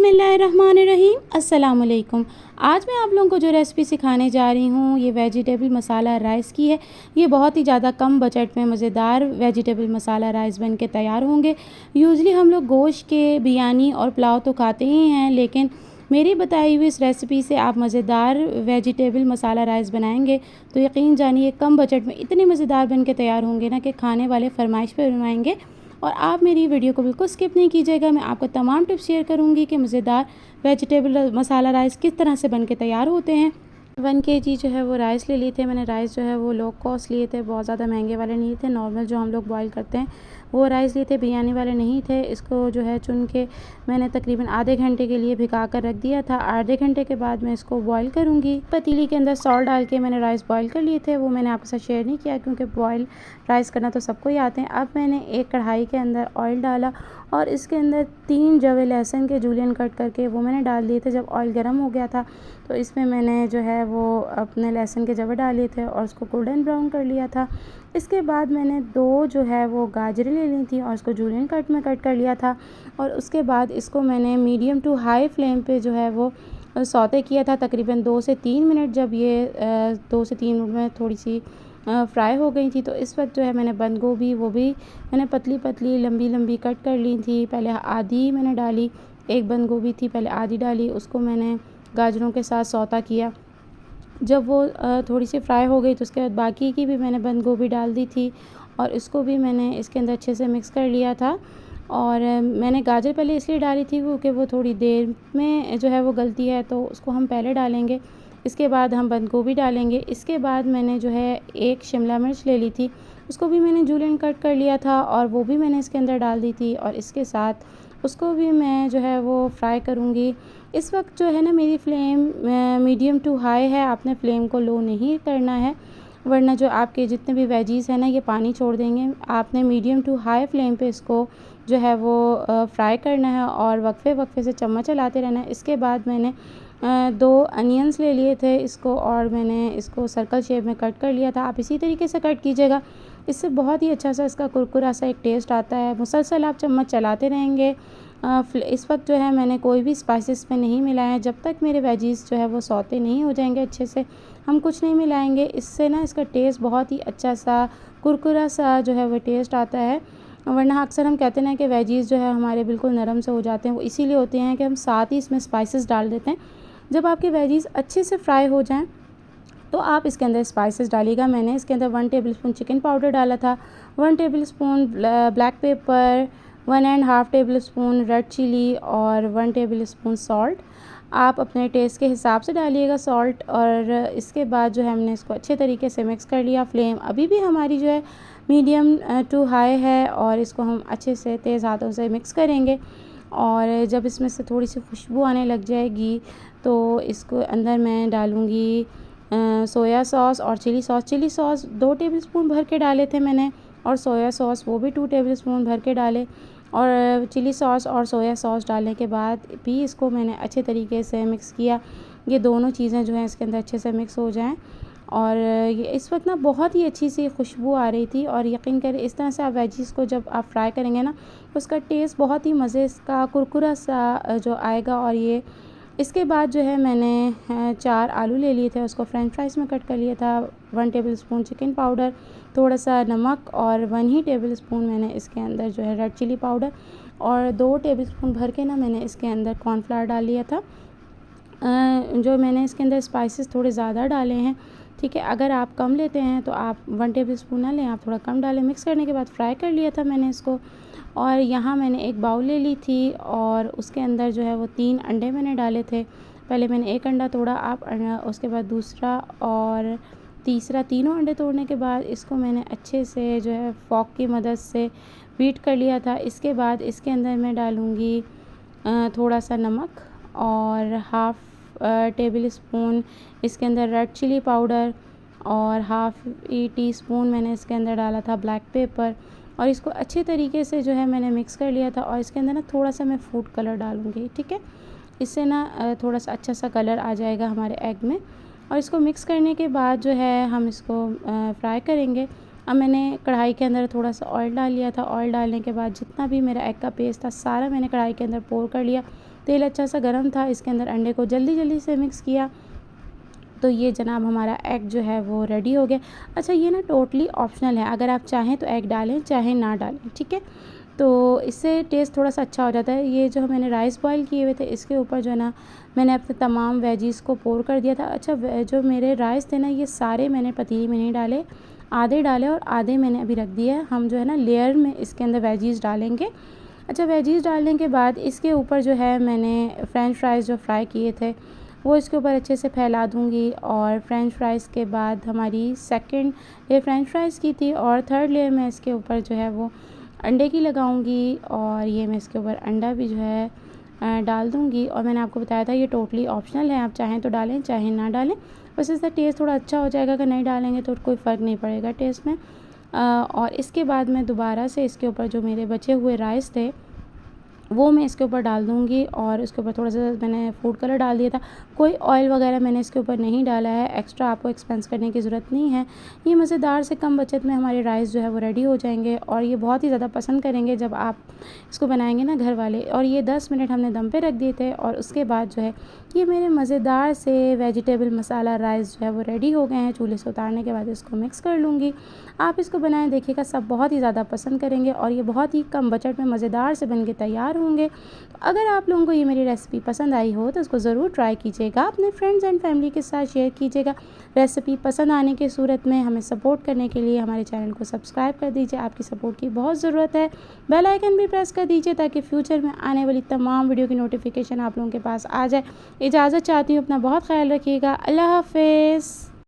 बिस्मिल्लाहिर्रहमानिर्रहीम अस्सलाम वालेकुम। आज मैं आप लोगों को जो रेसिपी सिखाने जा रही हूँ ये वेजिटेबल मसाला राइस की है। ये बहुत ही ज़्यादा कम बजट में मज़ेदार वेजिटेबल मसाला राइस बन के तैयार होंगे। यूजुअली हम लोग गोश्त के बिरयानी और पुलाव तो खाते ही हैं, लेकिन मेरी बताई हुई इस रेसिपी से आप मज़ेदार वेजिटेबल मसाला राइस बनाएंगे तो यकीन जानिए कम बजट में इतने मज़ेदार बन के तैयार होंगे ना कि खाने वाले फरमाइश पे बनवाएंगे। और आप मेरी वीडियो को बिल्कुल स्किप नहीं कीजिएगा। मैं आपको तमाम टिप्स शेयर करूंगी कि मज़ेदार वेजिटेबल मसाला राइस किस तरह से बन के तैयार होते हैं। 1 kg जो है वो राइस ले लिए थे मैंने। राइस जो है वो लो कॉस्ट लिए थे, बहुत ज़्यादा महंगे वाले नहीं थे, नॉर्मल जो हम लोग बॉईल करते हैं वो राइस लिए थे, बिरयानी वाले नहीं थे। इसको जो है चुन के मैंने तकरीबन आधे घंटे के लिए भिगा कर रख दिया था। आधे घंटे के बाद मैं इसको बॉईल करूँगी। पतीली के अंदर सॉल्ट डाल के मैंने राइस बॉईल कर लिए थे, वो मैंने आपके साथ शेयर नहीं किया क्योंकि बॉयल राइस करना तो सबको ही आते हैं। अब मैंने एक कढ़ाई के अंदर ऑयल डाला और इसके अंदर 3 जवे लहसुन के जूलियन कट करके वो मैंने डाल दिए थे। जब ऑयल गर्म हो गया था तो इसमें मैंने जो है वो अपने लहसुन के जवे डाल लिए थे और उसको गोल्डन ब्राउन कर लिया था। इसके बाद मैंने 2 जो है वो गाजरें ले ली थी और उसको जूलियन कट में कट कर लिया था। और उसके बाद इसको मैंने मीडियम टू हाई फ्लेम पे जो है वो सौते किया था तकरीबन 2 से 3 मिनट। जब ये 2 से 3 मिनट में थोड़ी सी फ्राई हो गई थी तो इस वक्त जो है मैंने बंद गोभी वो भी मैंने पतली पतली लंबी लंबी कट कर ली थी। पहले आधी मैंने डाली, एक बंद गोभी थी पहले आधी डाली, उसको मैंने गाजरों के साथ सौता किया। जब वो थोड़ी सी फ्राई हो गई तो उसके बाद बाकी की भी मैंने बंद गोभी डाल दी थी और इसको भी मैंने इसके अंदर अच्छे से मिक्स कर लिया था। और मैंने गाजर पहले इसलिए डाली थी क्योंकि वो थोड़ी देर में जो है वो गलती है, तो उसको हम पहले डालेंगे। इसके बाद हम बंद गोभी डालेंगे। इसके बाद मैंने जो है एक शिमला मिर्च ले ली थी, उसको भी मैंने जूलियन कट कर लिया था और वो भी मैंने इसके अंदर डाल दी थी और इसके साथ उसको भी मैं जो है वो फ्राई करूँगी। इस वक्त जो है ना मेरी फ्लेम मीडियम टू हाई है, आपने फ्लेम को लो नहीं करना है वरना जो आपके जितने भी वेजीज़ हैं ना ये पानी छोड़ देंगे। आपने मीडियम टू हाई फ्लेम पे इसको जो है वो फ्राई करना है और वक्फे वक्फे से चम्मच चलाते रहना है। इसके बाद मैंने 2 अनियंस ले लिए थे इसको और मैंने इसको सर्कल शेप में कट कर लिया था। आप इसी तरीके से कट कीजिएगा, इससे बहुत ही अच्छा सा इसका कुरकुरा सा एक टेस्ट आता है। मुसलसल आप चम्मच चलाते रहेंगे। इस वक्त जो है मैंने कोई भी स्पाइसेस में नहीं मिलाया है। जब तक मेरे वेजीज़ जो है वो सौते नहीं हो जाएंगे अच्छे से, हम कुछ नहीं मिलाएंगे। इससे ना इसका टेस्ट बहुत ही अच्छा सा कुरकुरा सा जो है वो टेस्ट आता है। वरना अक्सर हम कहते हैं कि वेजीज़ जो है हमारे बिल्कुल नरम से हो जाते हैं, वो इसीलिए होते हैं कि हम साथ ही इसमें स्पाइसेस डाल देते हैं। जब आपके वेजीज़ अच्छे से फ्राई हो जाएं तो आप इसके अंदर स्पाइसेस डालिएगा। मैंने इसके अंदर 1 टेबलस्पून चिकन पाउडर डाला था, 1 tablespoon black pepper, 1.5 tablespoon red chili और 1 टेबलस्पून सॉल्ट। आप अपने टेस्ट के हिसाब से डालिएगा सॉल्ट। और इसके बाद जो है हमने इसको अच्छे तरीके से मिक्स कर लिया। फ्लेम अभी भी हमारी जो है मीडियम टू हाई है और इसको हम अच्छे से तेज़ हाथों से मिक्स करेंगे। और जब इसमें से थोड़ी सी खुशबू आने लग जाएगी तो इसको अंदर मैं डालूँगी सोया सॉस और chili sauce. Chili sauce 2 tablespoon भर के डाले थे मैंने और सोया सॉस वो भी 2 टेबलस्पून भर के डाले। और चिली सॉस और सोया सॉस डालने के बाद भी इसको मैंने अच्छे तरीके से मिक्स किया। ये दोनों चीज़ें जो हैं इसके अंदर अच्छे से मिक्स हो जाएं। और ये इस वक्त ना बहुत ही अच्छी सी खुशबू आ रही थी। और यकीन करें इस तरह से आप वेजीज़ को जब आप फ्राई करेंगे ना तो उसका टेस्ट बहुत ही मज़े का कुरकुरा सा जो आएगा। और ये इसके बाद जो है मैंने 4 आलू ले लिए थे, उसको फ्रेंच फ्राइज़ में कट कर लिया था। 1 टेबलस्पून चिकन पाउडर, थोड़ा सा नमक और 1 ही टेबलस्पून मैंने इसके अंदर जो है रेड चिली पाउडर और 2 टेबलस्पून भर के ना मैंने इसके अंदर कॉर्नफ्लावर डाल लिया था। जो मैंने इसके अंदर स्पाइसेस थोड़े ज़्यादा डाले हैं, ठीक है। अगर आप कम लेते हैं तो आप 1 टेबलस्पून ना लें, आप थोड़ा कम डालें। मिक्स करने के बाद फ्राई कर लिया था मैंने इसको। और यहाँ मैंने एक बाउल ले ली थी और उसके अंदर जो है वो 3 अंडे मैंने डाले थे। पहले मैंने एक अंडा तोड़ा, आप उसके बाद दूसरा और तीसरा, तीनों अंडे तोड़ने के बाद इसको मैंने अच्छे से जो है फॉक की मदद से बीट कर लिया था। इसके बाद इसके अंदर मैं डालूँगी थोड़ा सा नमक और हाफ़ टेबल स्पून इसके अंदर रेड चिली पाउडर और हाफ़ टी स्पून मैंने इसके अंदर डाला था ब्लैक पेपर। और इसको अच्छे तरीके से जो है मैंने मिक्स कर लिया था। और इसके अंदर ना थोड़ा सा मैं फूड कलर डालूँगी, ठीक है। इससे ना थोड़ा सा अच्छा सा कलर आ जाएगा हमारे एग में। और इसको मिक्स करने के बाद जो है हम इसको फ्राई करेंगे। अब मैंने कढ़ाई के अंदर थोड़ा सा ऑयल डाल लिया था। ऑयल डालने के बाद जितना भी मेरा एग का पेस्ट था सारा मैंने कढ़ाई के अंदर पोर कर लिया। तेल अच्छा सा गर्म था, इसके अंदर अंडे को जल्दी से मिक्स किया, तो ये जनाब हमारा एग जो है वो रेडी हो गया। अच्छा, ये ना टोटली ऑप्शनल है, अगर आप चाहें तो एग डालें, चाहे ना डालें, ठीक है। तो इससे टेस्ट थोड़ा सा अच्छा हो जाता है। ये जो मैंने राइस बॉईल किए हुए थे, इसके ऊपर जो है ना मैंने अपने तमाम वेजीज़ को पोर कर दिया था। अच्छा, जो मेरे राइस थे ना, ये सारे मैंने पतीली में नहीं डाले, आधे डाले और आधे मैंने अभी रख दिए। हम जो है ना लेयर में इसके अंदर वेजीज़ डालेंगे। अच्छा, वेजीज़ डालने के बाद इसके ऊपर जो है मैंने फ्रेंच फ्राइज़ जो फ्राई किए थे वो इसके ऊपर अच्छे से फैला दूँगी। और फ्रेंच फ्राइज़ के बाद हमारी सेकंड लेयर फ्रेंच फ्राइज़ की थी और थर्ड लेयर में इसके ऊपर जो है वो अंडे की लगाऊंगी। और ये मैं इसके ऊपर अंडा भी जो है डाल दूँगी। और मैंने आपको बताया था ये टोटली ऑप्शनल है, आप चाहें तो डालें, चाहे ना डालें। बस इससे टेस्ट थोड़ा अच्छा हो जाएगा, अगर नहीं डालेंगे तो कोई फ़र्क नहीं पड़ेगा टेस्ट में। और इसके बाद मैं दोबारा से इसके ऊपर जो मेरे बचे हुए राइस थे वो मैं इसके ऊपर डाल दूँगी और इसके ऊपर थोड़ा सा मैंने फूड कलर डाल दिया था। कोई ऑयल वगैरह मैंने इसके ऊपर नहीं डाला है, एक्स्ट्रा आपको एक्सपेंस करने की ज़रूरत नहीं है। ये मज़ेदार से कम बजट में हमारे राइस जो है वो रेडी हो जाएंगे और ये बहुत ही ज़्यादा पसंद करेंगे जब आप इसको बनाएंगे ना घर वाले। और ये 10 मिनट हमने दम पे रख दिए थे और उसके बाद जो है ये मेरे मज़ेदार से वेजिटेबल मसाला राइस जो है वो रेडी हो गए हैं। चूल्हे से उतारने के बाद इसको मिक्स कर लूँगी। आप इसको बनाएं, देखिएगा सब बहुत ही ज़्यादा पसंद करेंगे और ये बहुत ही कम बजट में मज़ेदार से बन के तैयार होंगे। तो अगर आप लोगों को ये मेरी रेसिपी पसंद आई हो तो इसको ज़रूर ट्राई कीजिएगा, अपने फ्रेंड्स एंड फैमिली के साथ शेयर कीजिएगा। रेसिपी पसंद आने की सूरत में हमें सपोर्ट करने के लिए हमारे चैनल को सब्सक्राइब कर दीजिए, आपकी सपोर्ट की बहुत ज़रूरत है। बेल आइकन भी प्रेस कर दीजिए ताकि फ्यूचर में आने वाली तमाम वीडियो की नोटिफिकेशन आप लोगों के पास आ जाए। इजाज़त चाहती हूँ, अपना बहुत ख्याल रखिएगा। अल्लाह हाफ़िज़।